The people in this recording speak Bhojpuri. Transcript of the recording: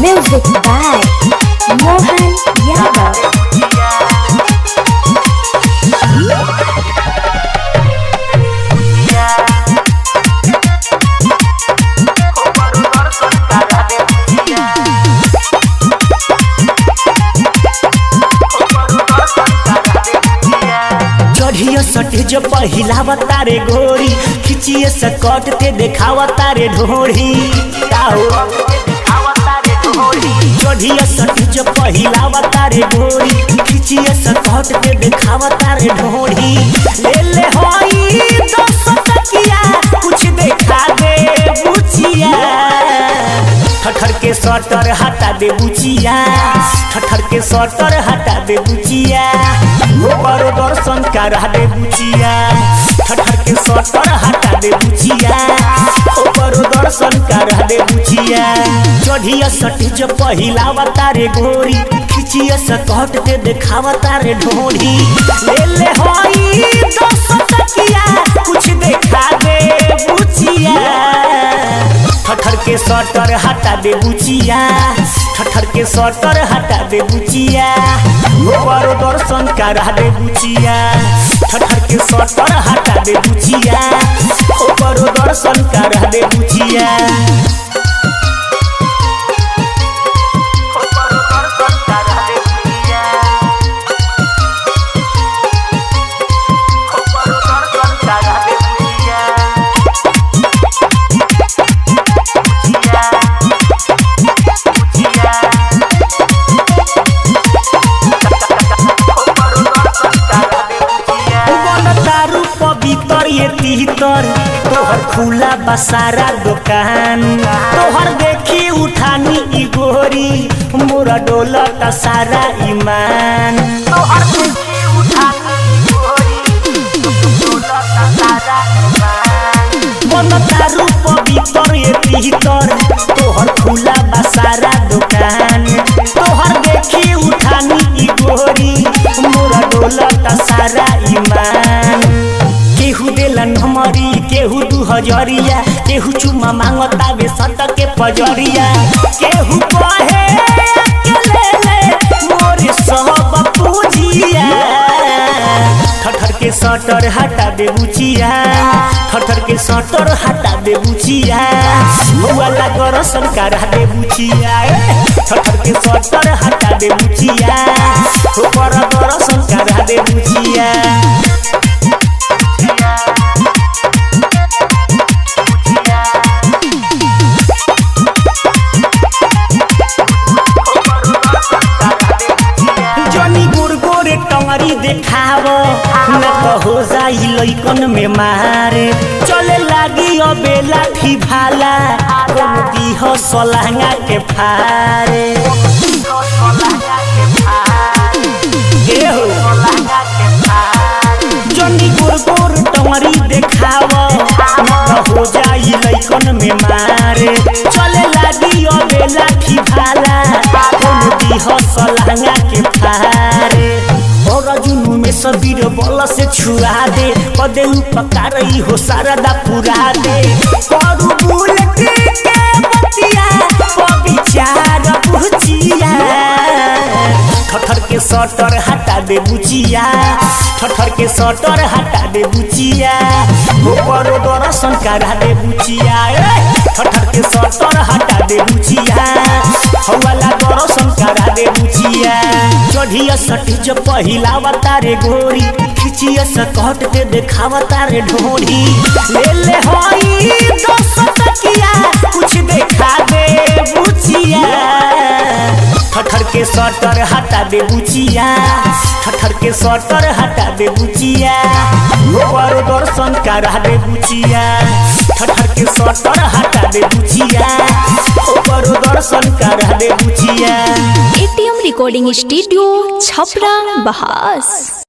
Music by Mohan Yadav. चढ़िया सटेज पहिलावा तारे घोड़ी खिचिए सकट ते देखावा तारे ढोड़ी चढ़िया सटेज पहिलावा तारे घोड़ी खिचिए सकट ते देखावा तारे ढोड़ी ले ले होई 200 टकिया कुछ देखा दे बुचिया ठठर के सटर हटा दे बुचिया ठठर के सटर हटा दे बुचिया ऊपर दर्शन करा दे बुचिया ठठर के सटर हटा दे बुचिया ऊपर दर्शन करा दे बुचिया चढ़िया सटेज पहिलावा तारे घोड़ी खिचिया सकट ते देखावा तारे ढोड़ी ले ले होई 200 टकिया कुछ देखा दे बुचिया ठठर के सटर हटा दे बुचिया ठठर के सटर हटा दे बुचिया ऊपर दर्शन करा दे बुचिया ठठर के सटर हटा दे बुचिया ऊपर दर्शन करा दे बुचिया तीतर तोहर खुला बसारा दुकान तोहर देखी उठानी ई गोरी मोरा डोलत सारा ईमान तोहर देखी उठानी ई गोरी डोलत सारा ईमान मन तारू पवित्र ये तीतर तोहर खुला बसारा दुकान तोहर देखी उठानी ई गोरी मोरा डोलत सारा ईमान केहू देलन हमरी केहू 2000 केहू चुमा मांगता बे सत के पजरिया केहू कहे अकेले ले मोरे सब पूजिया ठठर के सटर हटा दे बुचिया ठठर के सटर हटा दे बुचिया वाला दर्शन करा दे बुचिया ठठर के सटर हटा दे बुचिया ऊपर दर्शन करा दे बुचिया देखाव न तो हो जाई लइकन में मारे चले लागी अबे लाठी भाला कमती हो सलहंगा के फारे जनी गोर गोर टंगरी देखाव न तो हो जाई लइकन में मारे चले लागी अबे लाठी भाला कमती हो सलहंगा के फारे जुनू में सबीर बल से छुआ दे पदे उपकार हो सारदा पुरा दे करू बुलेट के बतिया विचार बुचिया ठठर के सटर हटा दे बुचिया ठठर के सटर हटा दे बुचिया ऊपर दर्शन करा दे बुचिया ठठर के सटर हटा दे बुचिया वाला दर्शन करा दे बुचिया चढ़िया सटेज पहिलावा तारे घोड़ी खिचिया सकट ते देखावा तारे ढोड़ी ले ले होई 200 टकिया कुछ देखा दे बुचिया ठठर के सटर हटा दे बुचिया ठठर के सटर हटा दे बुचिया ऊपर दर्शन करा दे बुचिया ठठर के सटर हटा दे बुचिया ऊपर दर्शन करा दे बुचिया ATM रिकॉर्डिंग स्टूडियो छपरा बहास।